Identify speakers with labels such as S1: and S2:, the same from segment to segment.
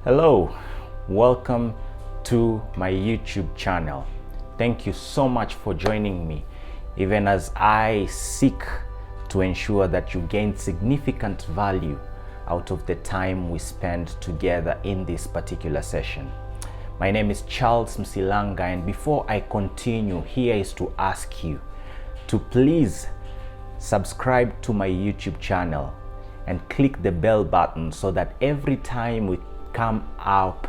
S1: Hello, welcome to my YouTube channel. Thank you so much for joining me, even as I seek to ensure that you gain significant value out of the time we spend together in this particular session. My name is Charles Msilanga, and before I continue, here is to ask you to please subscribe to my YouTube channel and click the bell button so that every time we come up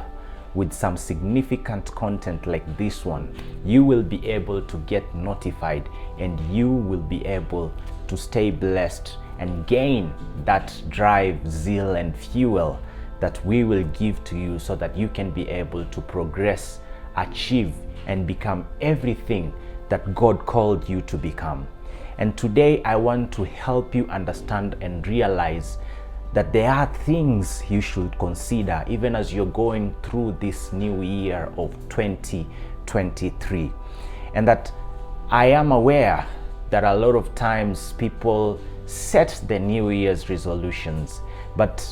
S1: with some significant content like this one, you will be able to get notified and you will be able to stay blessed and gain that drive, zeal, and fuel that we will give to you so that you can be able to progress, achieve, and become everything that God called you to become. And today I want to help you understand and realize that there are things you should consider even as you're going through this new year of 2023. And that I am aware that a lot of times people set the New Year's resolutions, but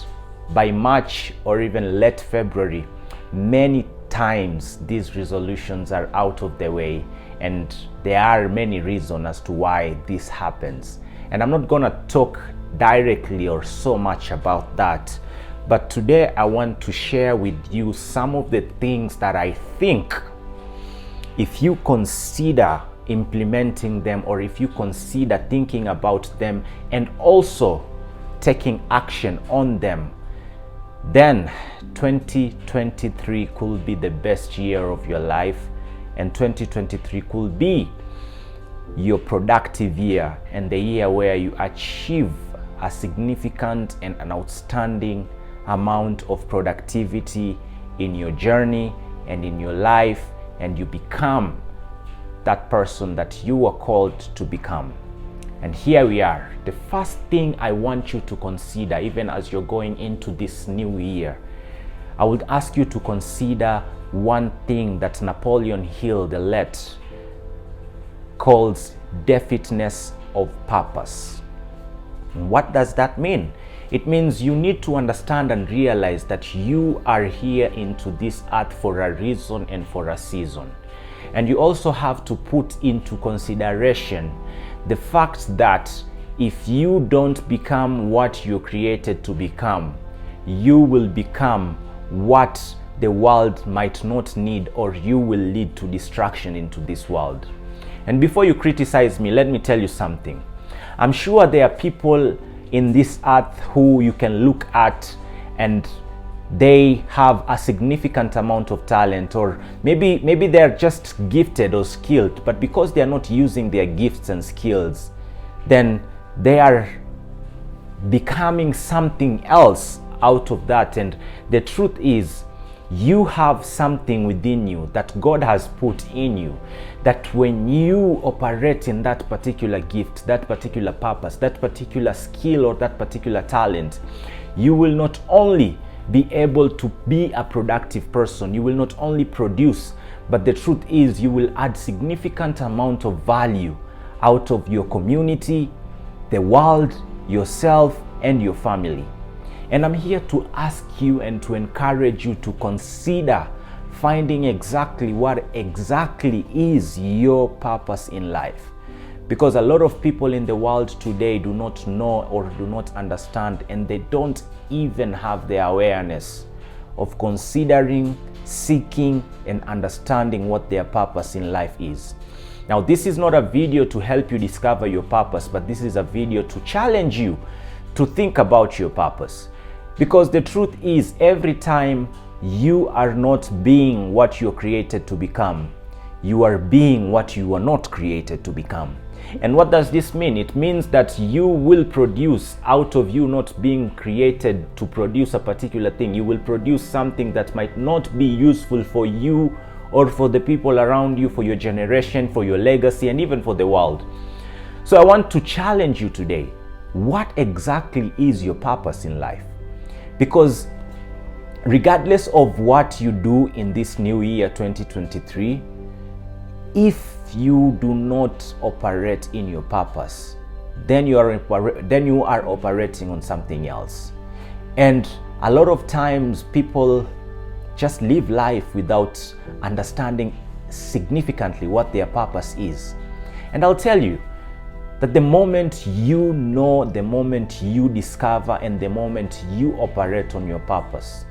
S1: by March or even late February, many times these resolutions are out of the way, and there are many reasons as to why this happens. And I'm not gonna talk directly or so much about that, but today I want to share with you some of the things that I think if you consider implementing them, or if you consider thinking about them and also taking action on them, then 2023 could be the best year of your life, and 2023 could be your productive year and the year where you achieve a significant and an outstanding amount of productivity in your journey and in your life, and you become that person that you are called to become. And here we are. The first thing I want you to consider, even as you're going into this new year, I would ask you to consider one thing that Napoleon Hill, the late, calls definiteness of purpose. What does that mean? It means you need to understand and realize that you are here into this earth for a reason and for a season. And you also have to put into consideration the fact that if you don't become what you're created to become, you will become what the world might not need, or you will lead to destruction into this world. And before you criticize me, let me tell you something. I'm sure there are people in this earth who you can look at and they have a significant amount of talent, or maybe they're just gifted or skilled, but because they are not using their gifts and skills, then they are becoming something else out of that. And the truth is, you have something within you that God has put in you, that when you operate in that particular gift, that particular purpose, that particular skill, or that particular talent, you will not only be able to be a productive person, you will not only produce, but the truth is you will add significant amount of value out of your community, the world, yourself, and your family. And I'm here to ask you and to encourage you to consider finding exactly what exactly is your purpose in life. Because a lot of people in the world today do not know or do not understand, and they don't even have the awareness of considering, seeking, and understanding what their purpose in life is. Now, this is not a video to help you discover your purpose, but this is a video to challenge you to think about your purpose. Because the truth is, every time you are not being what you're created to become, you are being what you are not created to become. And what does this mean? It means that you will produce out of you not being created to produce a particular thing. You will produce something that might not be useful for you or for the people around you, for your generation, for your legacy, and even for the world. So I want to challenge you today. What exactly is your purpose in life? Because regardless of what you do in this new year 2023, if you do not operate in your purpose, then you are operating on something else. And a lot of times people just live life without understanding significantly what their purpose is. And I'll tell you that the moment you know, the moment you discover, and the moment you operate on your purpose,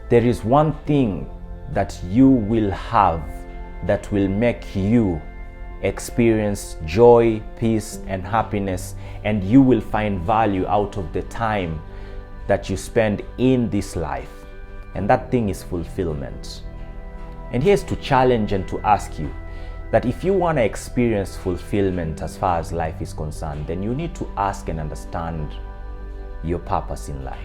S1: there is one thing that you will have that will make you experience joy, peace, and happiness, and you will find value out of the time that you spend in this life. And that thing is fulfillment. And here's to challenge and to ask you that if you want to experience fulfillment as far as life is concerned, then you need to ask and understand your purpose in life.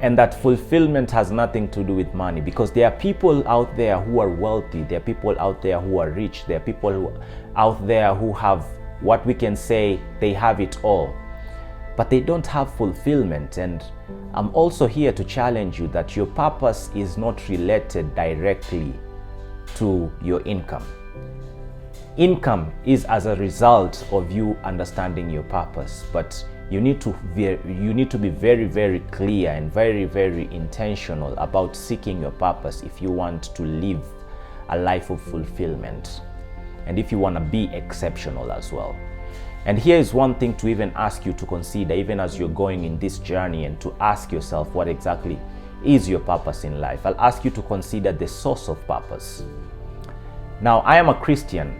S1: And that fulfillment has nothing to do with money, because there are people out there who are wealthy, there are people out there who are rich, there are people out there who have what we can say they have it all, but they don't have fulfillment. And I'm also here to challenge you that your purpose is not related directly to your income. Income is as a result of you understanding your purpose, but you need to be very, very clear and very, very intentional about seeking your purpose if you want to live a life of fulfillment, and if you want to be exceptional as well. And here is one thing to even ask you to consider, even as you're going in this journey, and to ask yourself what exactly is your purpose in life. I'll ask you to consider the source of purpose. Now, I am a Christian,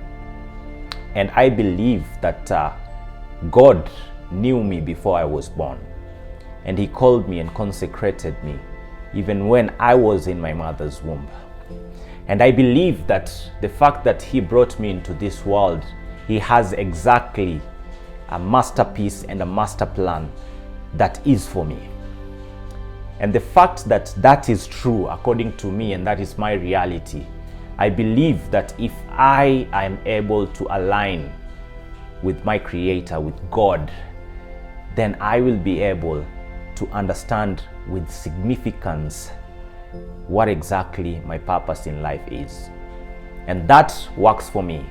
S1: and I believe that God knew me before I was born, and He called me and consecrated me even when I was in my mother's womb. And I believe that the fact that He brought me into this world, He has exactly a masterpiece and a master plan that is for me. And the fact that that is true according to me, and that is my reality, I believe that if I am able to align with my Creator, with God, then I will be able to understand with significance what exactly my purpose in life is. And that works for me.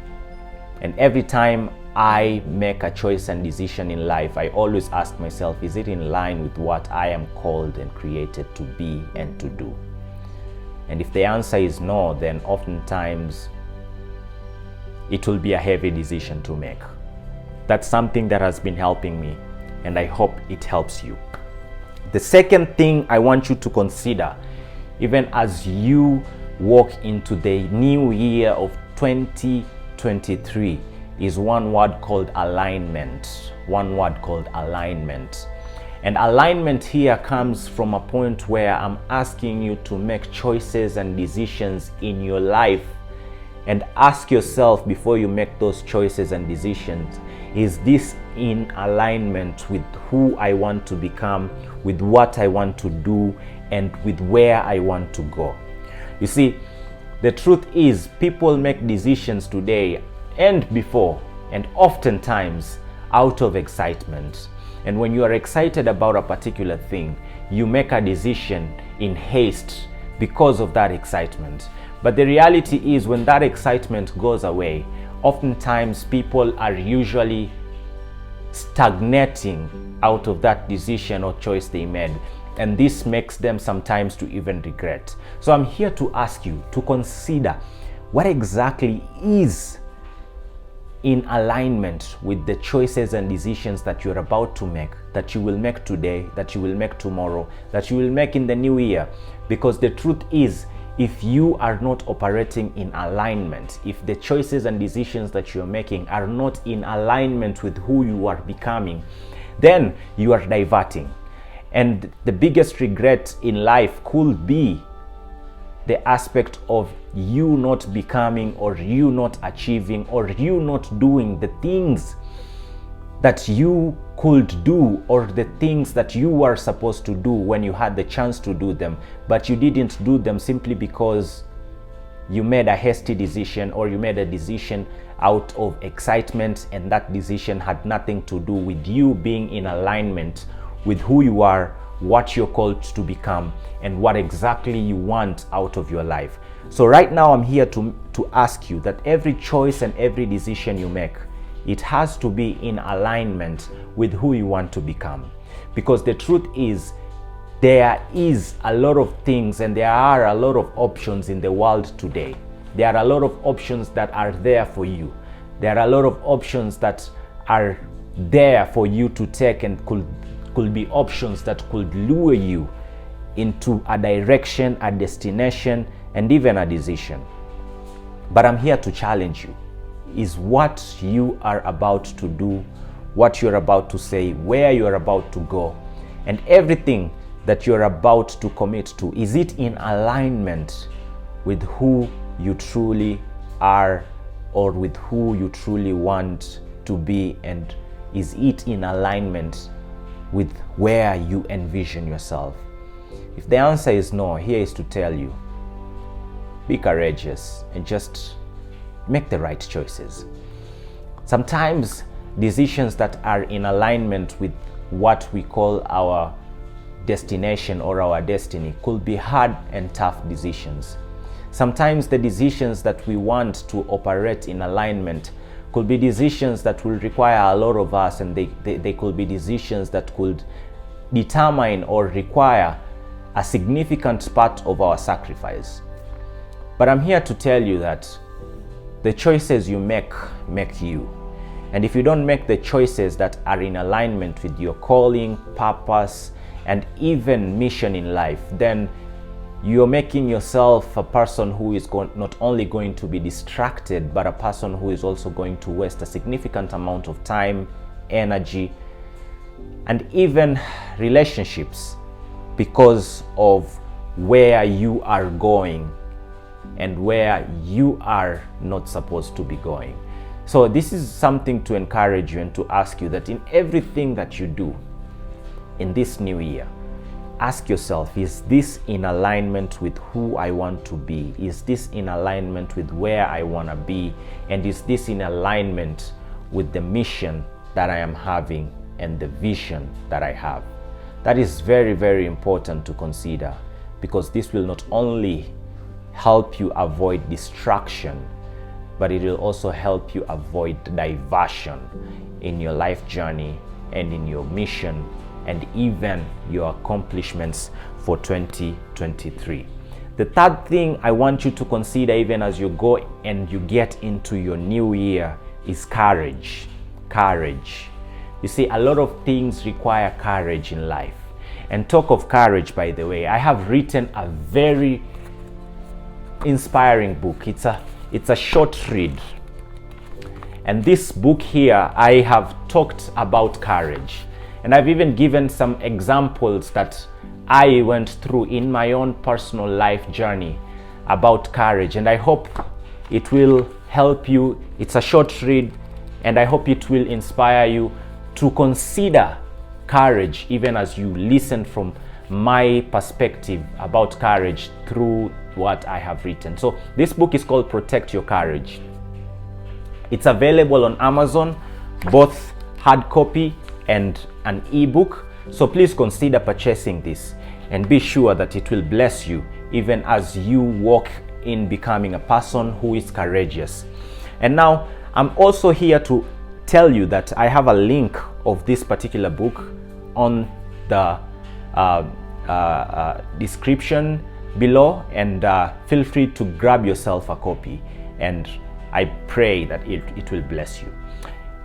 S1: And every time I make a choice and decision in life, I always ask myself, is it in line with what I am called and created to be and to do? And if the answer is no, then oftentimes it will be a heavy decision to make. That's something that has been helping me, and I hope it helps you. The second thing I want you to consider, even as you walk into the new year of 2023, is one word called alignment. One word called alignment. And alignment here comes from a point where I'm asking you to make choices and decisions in your life, and ask yourself before you make those choices and decisions, is this in alignment with who I want to become, with what I want to do, and with where I want to go? You see, the truth is, people make decisions today and before, and oftentimes out of excitement. And when you are excited about a particular thing, you make a decision in haste because of that excitement. But the reality is, when that excitement goes away, oftentimes people are usually stagnating out of that decision or choice they made. And this makes them sometimes to even regret. So I'm here to ask you to consider what exactly is in alignment with the choices and decisions that you're about to make, that you will make today, that you will make tomorrow, that you will make in the new year. Because the truth is, if you are not operating in alignment, if the choices and decisions that you're making are not in alignment with who you are becoming, then you are diverting. And the biggest regret in life could be the aspect of you not becoming, or you not achieving, or you not doing the things that you could do, or the things that you were supposed to do when you had the chance to do them, but you didn't do them simply because you made a hasty decision, or you made a decision out of excitement, and that decision had nothing to do with you being in alignment with who you are, what you're called to become, and what exactly you want out of your life. So right now I'm here to ask you that every choice and every decision you make, it has to be in alignment with who you want to become. Because the truth is, there is a lot of things and there are a lot of options in the world today. There are a lot of options that are there for you. There are a lot of options that are there for you to take, and could be options that could lure you into a direction, a destination, and even a decision. But I'm here to challenge you. Is what you are about to do, what you're about to say, where you're about to go, and everything that you're about to commit to, is it in alignment with who you truly are, or with who you truly want to be? And is it in alignment with where you envision yourself? If the answer is no, here is to tell you, be courageous and just make the right choices. Sometimes decisions that are in alignment with what we call our destination or our destiny could be hard and tough decisions. Sometimes the decisions that we want to operate in alignment could be decisions that will require a lot of us, and they could be decisions that could determine or require a significant part of our sacrifice. But I'm here to tell you that the choices you make you. And if you don't make the choices that are in alignment with your calling, purpose, and even mission in life, then you're making yourself a person who is not only going to be distracted, but a person who is also going to waste a significant amount of time, energy, and even relationships because of where you are going and where you are not supposed to be going. So this is something to encourage you and to ask you that in everything that you do in this new year, ask yourself, is this in alignment with who I want to be? Is this in alignment with where I want to be? And is this in alignment with the mission that I am having and the vision that I have? That is very, very important to consider, because this will not only help you avoid distraction, but it will also help you avoid diversion in your life journey and in your mission and even your accomplishments for 2023. The third thing I want you to consider even as you go and you get into your new year is courage. Courage. You see, a lot of things require courage in life. And talk of courage, by the way, I have written a very inspiring book. It's a short read. And this book here, I have talked about courage. And I've even given some examples that I went through in my own personal life journey about courage. And I hope it will help you. It's a short read, and I hope it will inspire you to consider courage even as you listen from my perspective about courage through what I have written. So this book is called Protect Your Courage. It's available on Amazon, both hard copy and an ebook. So please consider purchasing this and be sure that it will bless you even as you walk in becoming a person who is courageous. And now I'm also here to tell you that I have a link of this particular book on the description below, and feel free to grab yourself a copy, and I pray that it will bless you.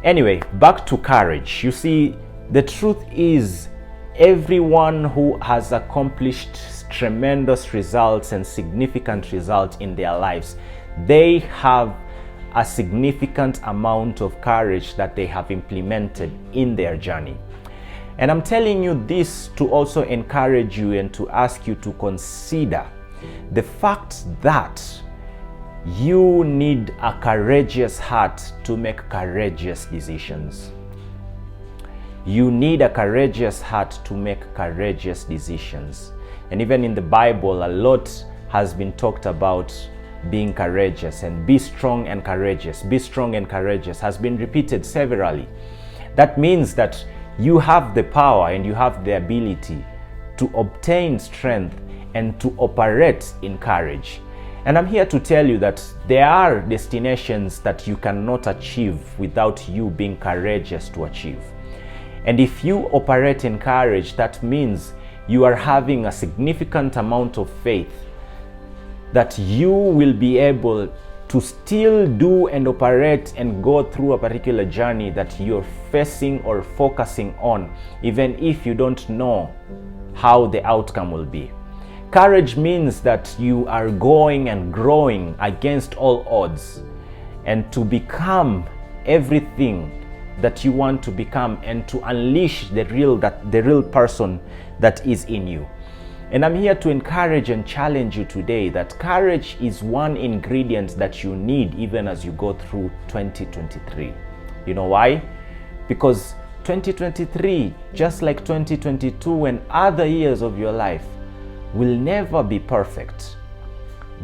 S1: Anyway, back to courage. You see, the truth is, everyone who has accomplished tremendous results and significant results in their lives, they have a significant amount of courage that they have implemented in their journey. And I'm telling you this to also encourage you and to ask you to consider the fact that you need a courageous heart to make courageous decisions. You need a courageous heart to make courageous decisions. And even in the Bible, a lot has been talked about being courageous, and be strong and courageous. Be strong and courageous has been repeated severally. That means that you have the power and you have the ability to obtain strength and to operate in courage. And I'm here to tell you that there are destinations that you cannot achieve without you being courageous to achieve. And if you operate in courage, that means you are having a significant amount of faith that you will be able to still do and operate and go through a particular journey that you're facing or focusing on, even if you don't know how the outcome will be. Courage means that you are going and growing against all odds and to become everything that you want to become and to unleash the real person that is in you. And I'm here to encourage and challenge you today that courage is one ingredient that you need even as you go through 2023. You know why? Because 2023, just like 2022 and other years of your life, will never be perfect.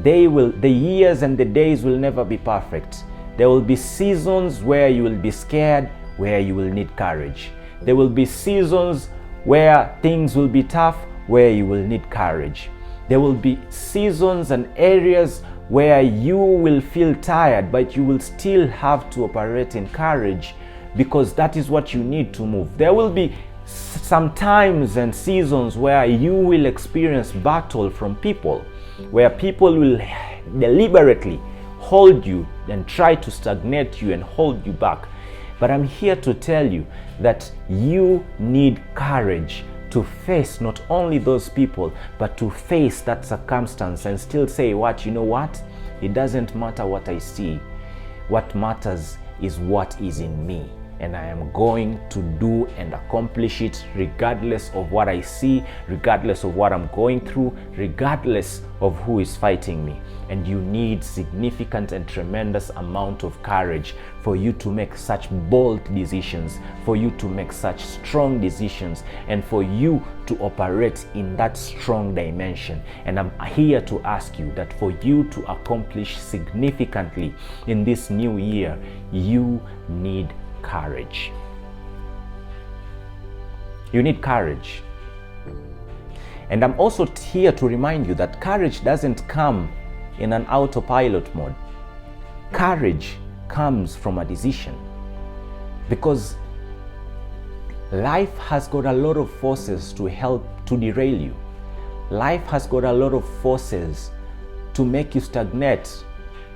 S1: The years and the days will never be perfect. There will be seasons where you will be scared, where you will need courage. There will be seasons where things will be tough, where you will need courage. There will be seasons and areas where you will feel tired, but you will still have to operate in courage because that is what you need to move. There will be some times and seasons where you will experience battle from people, where people will deliberately hold you and try to stagnate you and hold you back. But I'm here to tell you that you need courage to face not only those people, but to face that circumstance and still say, you know what? It doesn't matter what I see. What matters is what is in me. And I am going to do and accomplish it regardless of what I see, regardless of what I'm going through, regardless of who is fighting me. And you need significant and tremendous amount of courage for you to make such bold decisions, for you to make such strong decisions, and for you to operate in that strong dimension. And I'm here to ask you that for you to accomplish significantly in this new year, you need courage. You need courage. And I'm also here to remind you that courage doesn't come in an autopilot mode. Courage comes from a decision, because life has got a lot of forces to help to derail you. Life has got a lot of forces to make you stagnate.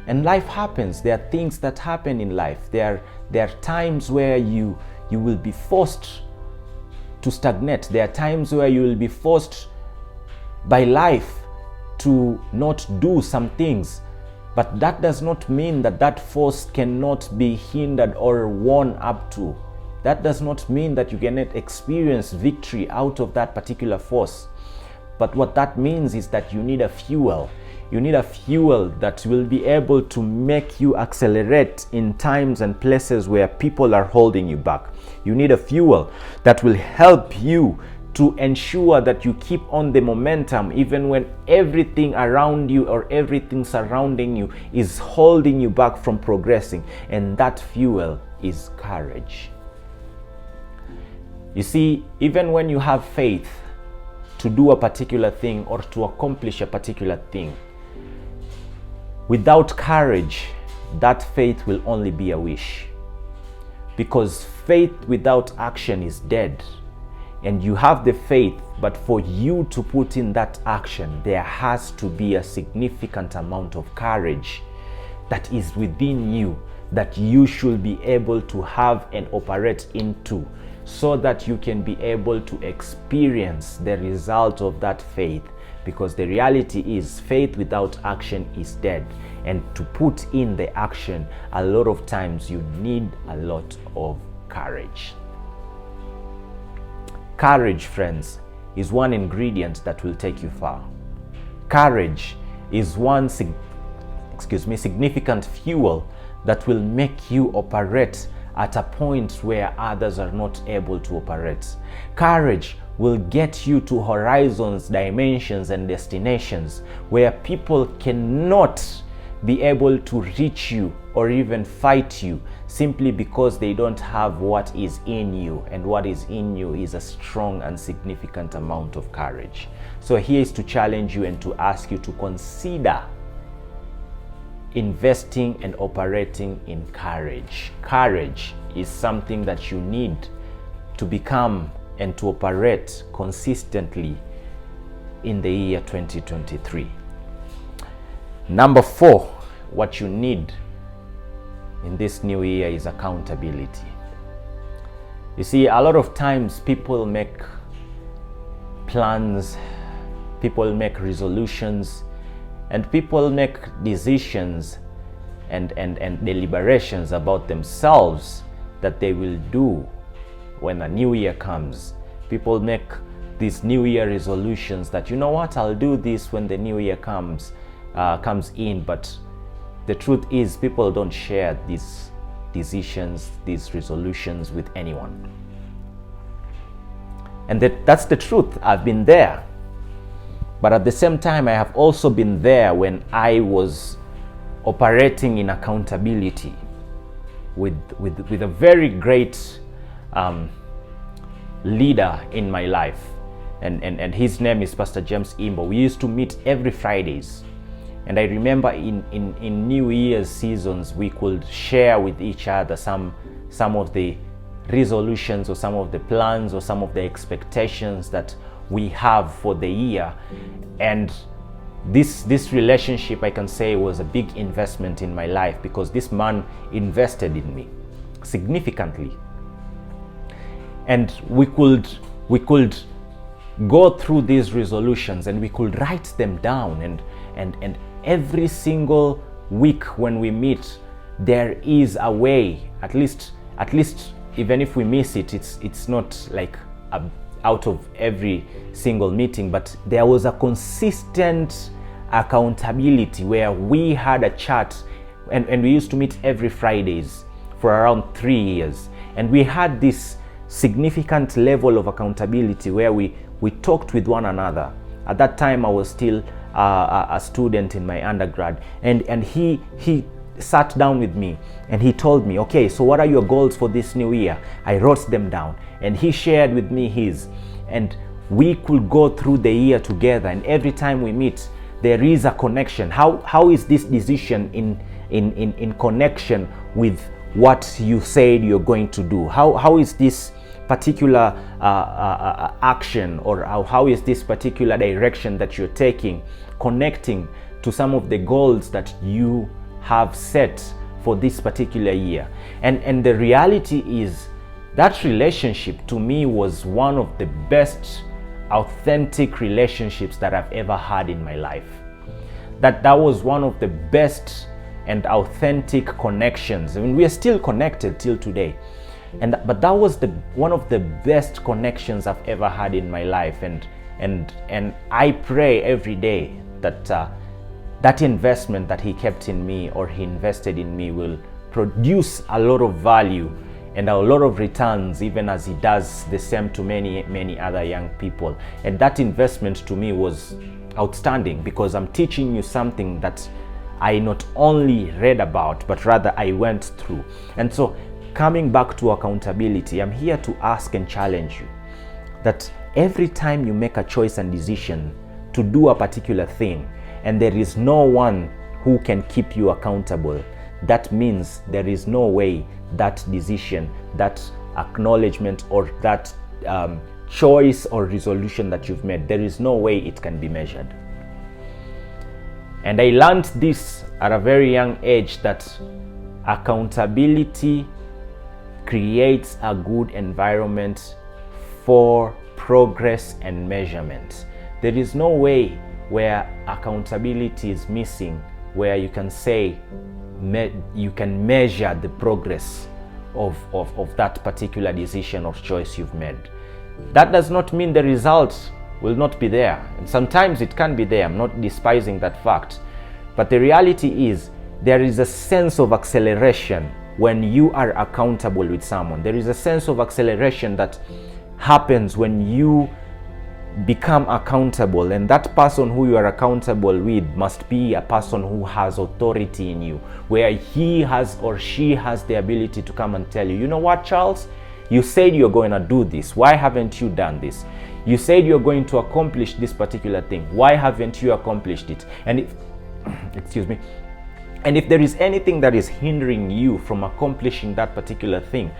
S1: And life happens. There are things that happen in life. There are times where you will be forced to stagnate. There are times where you will be forced by life to not do some things. But that does not mean that force cannot be hindered or won up to. That does not mean that you cannot experience victory out of that particular force. But what that means is that you need a fuel. You need a fuel that will be able to make you accelerate in times and places where people are holding you back. You need a fuel that will help you to ensure that you keep on the momentum even when everything around you or everything surrounding you is holding you back from progressing. And that fuel is courage. You see, even when you have faith to do a particular thing or to accomplish a particular thing, without courage, that faith will only be a wish. Because faith without action is dead. And you have the faith, but for you to put in that action, there has to be a significant amount of courage that is within you, that you should be able to have and operate into, so that you can be able to experience the result of that faith. Because the reality is, faith without action is dead. And to put in the action, a lot of times you need a lot of courage. Courage, friends, is one ingredient that will take you far. Courage is one significant fuel that will make you operate at a point where others are not able to operate. Courage will get you to horizons, dimensions, and destinations where people cannot be able to reach you or even fight you simply because they don't have what is in you. And what is in you is a strong and significant amount of courage. So here is to challenge you and to ask you to consider investing and operating in courage. Courage is something that you need to become and to operate consistently in the year 2023. Number 4, what you need in this new year is accountability. You see, a lot of times people make plans, people make resolutions, and people make decisions and deliberations about themselves that they will do when a new year comes. People make these new year resolutions that, you know what, I'll do this when the new year comes in, but the truth is people don't share these decisions, these resolutions with anyone. And that's the truth. I've been there. But at the same time, I have also been there when I was operating in accountability with a very great leader in my life. And his name is Pastor James Imbo. We used to meet every Fridays. And I remember in New Year's seasons, we could share with each other some of the resolutions or some of the plans or some of the expectations that we have for the year. And this relationship, I can say, was a big investment in my life, because this man invested in me significantly. And we could go through these resolutions and we could write them down, and every single week when we meet, there is a way, at least even if we miss it, it's not like out of every single meeting, but there was a consistent accountability where we had a chat, and we used to meet every Fridays for around 3 years, and we had this significant level of accountability where we talked with one another. At that time, I was still a student in my undergrad, and he sat down with me and he told me, okay, so what are your goals for this new year? I wrote them down, and he shared with me his, and we could go through the year together. And every time we meet, there is a connection. How is this decision in connection with what you said you're going to do? How is this particular action, or how is this particular direction that you're taking connecting to some of the goals that you have set for this particular year? And the reality is that relationship to me was one of the best authentic relationships that I've ever had in my life. That was one of the best and authentic connections. I mean, we are still connected till today. But that was one of the best connections I've ever had in my life, and I pray every day that that investment that he kept in me, or he invested in me, will produce a lot of value and a lot of returns, even as he does the same to many other young people. And that investment to me was outstanding, because I'm teaching you something that I not only read about, but rather I went through. And so, coming back to accountability, I'm here to ask and challenge you that every time you make a choice and decision to do a particular thing, and there is no one who can keep you accountable, that means there is no way that decision, that acknowledgement, or that choice or resolution that you've made, there is no way it can be measured. And I learned this at a very young age, that accountability creates a good environment for progress and measurement. There is no way where accountability is missing, where you can say you can measure the progress of that particular decision or choice you've made. That does not mean the result will not be there. And sometimes it can be there. I'm not despising that fact. But the reality is, there is a sense of acceleration when you are accountable with someone. There is a sense of acceleration that happens when you become accountable, and that person who you are accountable with must be a person who has authority in you, where he has or she has the ability to come and tell you, you know what, Charles, you said you're going to do this. Why haven't you done this? You said you're going to accomplish this particular thing. Why haven't you accomplished it? And if excuse me, and if there is anything that is hindering you from accomplishing that particular thing,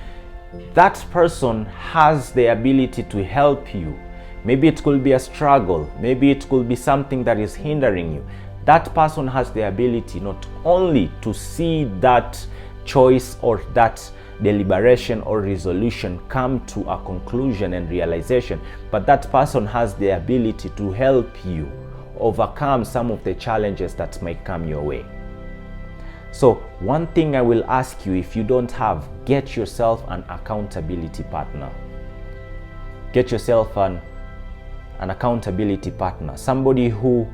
S1: that person has the ability to help you, Maybe it could be a struggle. Maybe it could be something that is hindering you. That person has the ability not only to see that choice or that deliberation or resolution come to a conclusion and realization, but that person has the ability to help you overcome some of the challenges that might come your way. So one thing I will ask you, if you don't have, get yourself an accountability partner. Get yourself an accountability partner, somebody who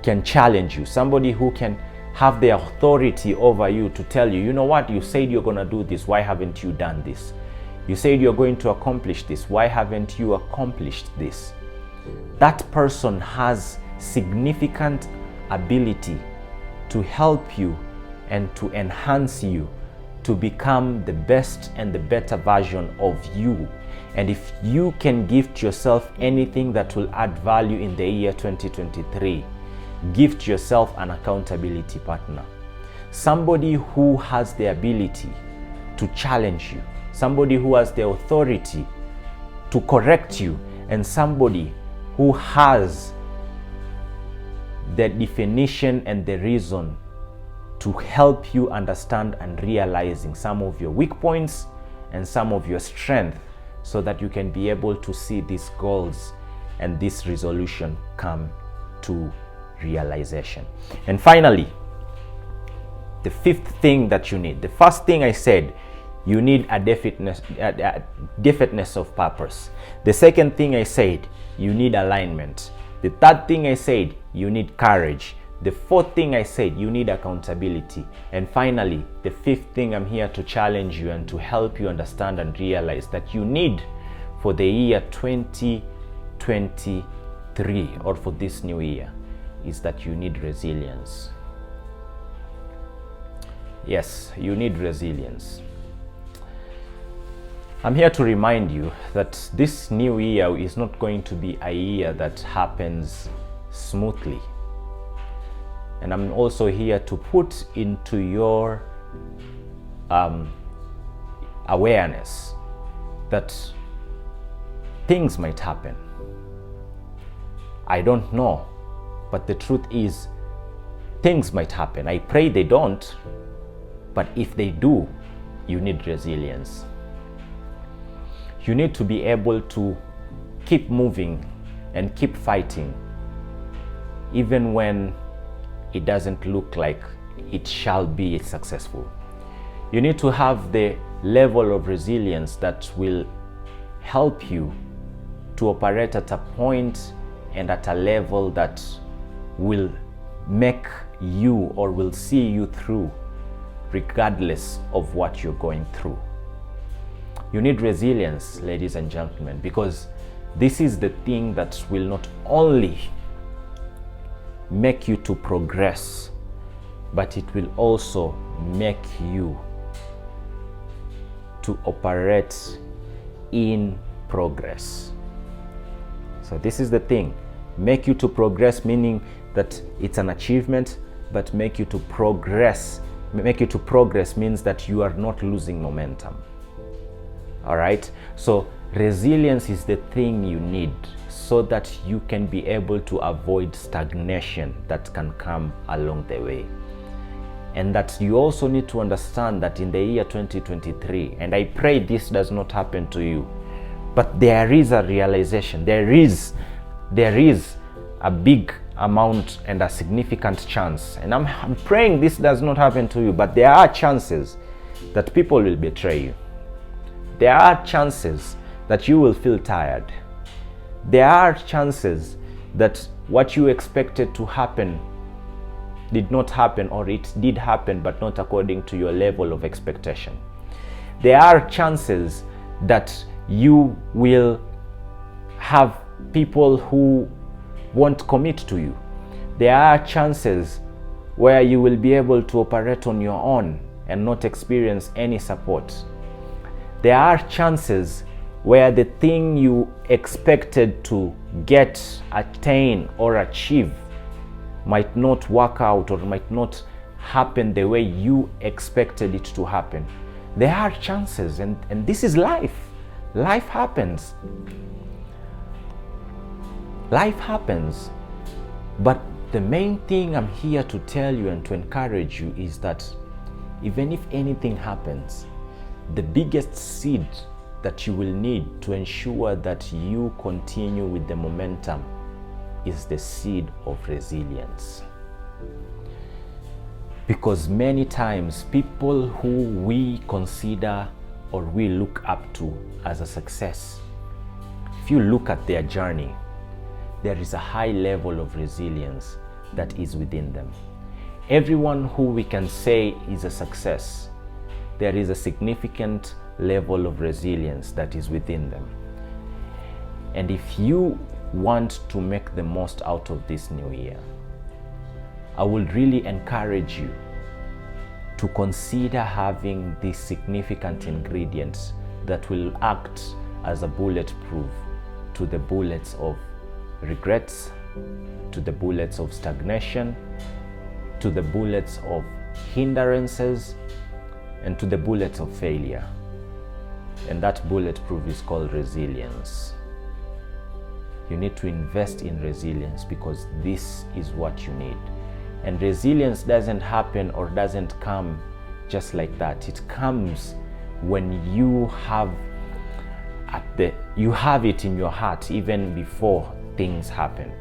S1: can challenge you, somebody who can have the authority over you to tell you, you know what, you said you're going to do this, why haven't you done this? You said you're going to accomplish this, why haven't you accomplished this? That person has significant ability to help you and to enhance you to become the best and the better version of you. And if you can gift yourself anything that will add value in the year 2023, gift yourself an accountability partner. Somebody who has the ability to challenge you, somebody who has the authority to correct you, and somebody who has the definition and the reason to help you understand and realizing some of your weak points and some of your strength, so that you can be able to see these goals and this resolution come to realization. And finally, the fifth thing that you need. The first thing I said, you need a definiteness of purpose. The second thing I said, you need alignment. The third thing I said, you need courage. The fourth thing I said, you need accountability. And finally, the fifth thing I'm here to challenge you and to help you understand and realize that you need for the year 2023, or for this new year, is that you need resilience. Yes, you need resilience. I'm here to remind you that this new year is not going to be a year that happens smoothly. And I'm also here to put into your awareness that things might happen. I don't know, but the truth is, things might happen. I pray they don't, but if they do, you need resilience. You need to be able to keep moving and keep fighting, even when it doesn't look like it shall be successful. You need to have the level of resilience that will help you to operate at a point and at a level that will make you or will see you through regardless of what you're going through. You need resilience, ladies and gentlemen, because this is the thing that will not only make you to progress, but it will also make you to operate in progress. So this is the thing, make you to progress, meaning that it's an achievement, but make you to progress. Make you to progress means that you are not losing momentum. All right, so resilience is the thing you need so that you can be able to avoid stagnation that can come along the way. And that you also need to understand that in the year 2023, and I pray this does not happen to you, but there is a realization, there is a big amount and a significant chance, and I'm praying this does not happen to you, but there are chances that people will betray you. There are chances that you will feel tired. There are chances that what you expected to happen did not happen, or it did happen but not according to your level of expectation. There are chances that you will have people who won't commit to you. There are chances where you will be able to operate on your own and not experience any support. There are chances where the thing you expected to get, attain, or achieve might not work out or might not happen the way you expected it to happen. There are chances, and this is life. Life happens. Life happens. But the main thing I'm here to tell you and to encourage you is that even if anything happens, the biggest seed that you will need to ensure that you continue with the momentum is the seed of resilience. Because many times people who we consider or we look up to as a success, if you look at their journey, there is a high level of resilience that is within them. Everyone who we can say is a success, there is a significant level of resilience that is within them. And if you want to make the most out of this new year, I would really encourage you to consider having these significant ingredients that will act as a bulletproof to the bullets of regrets, to the bullets of stagnation, to the bullets of hindrances, and to the bullets of failure. And that bulletproof is called resilience. You need to invest in resilience because this is what you need. And resilience doesn't happen or doesn't come just like that. It comes when you have it in your heart even before things happen.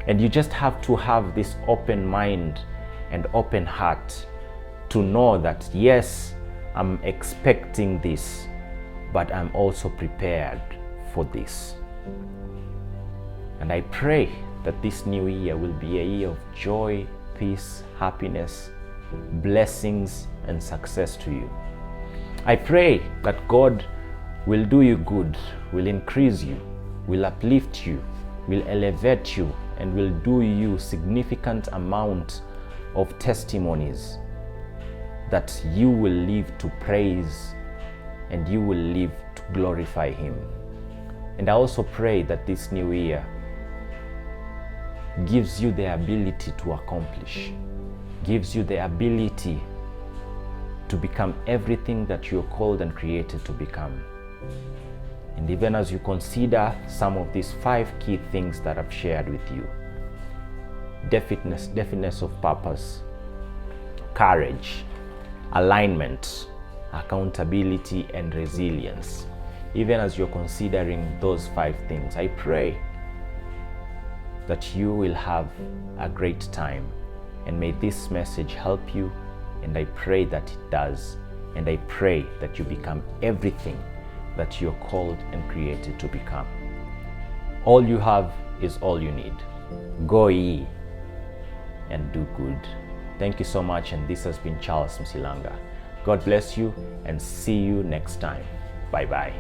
S1: And you just have to have this open mind and open heart to know that yes, I'm expecting this, but I'm also prepared for this. And I pray that this new year will be a year of joy, peace, happiness, blessings, and success to you. I pray that God will do you good, will increase you, will uplift you, will elevate you, and will do you significant amount of testimonies that you will live to praise and you will live to glorify Him. And I also pray that this new year gives you the ability to accomplish, gives you the ability to become everything that you're called and created to become. And even as you consider some of these 5 key things that I've shared with you: definiteness of purpose, courage, alignment, accountability, and resilience. Even as you're considering those 5 things, I pray that you will have a great time. And may this message help you, and I pray that it does. And I pray that you become everything that you're called and created to become. All you have is all you need. Go ye and do good. Thank you so much, and this has been Charles Msilanga. God bless you, and see you next time. Bye-bye.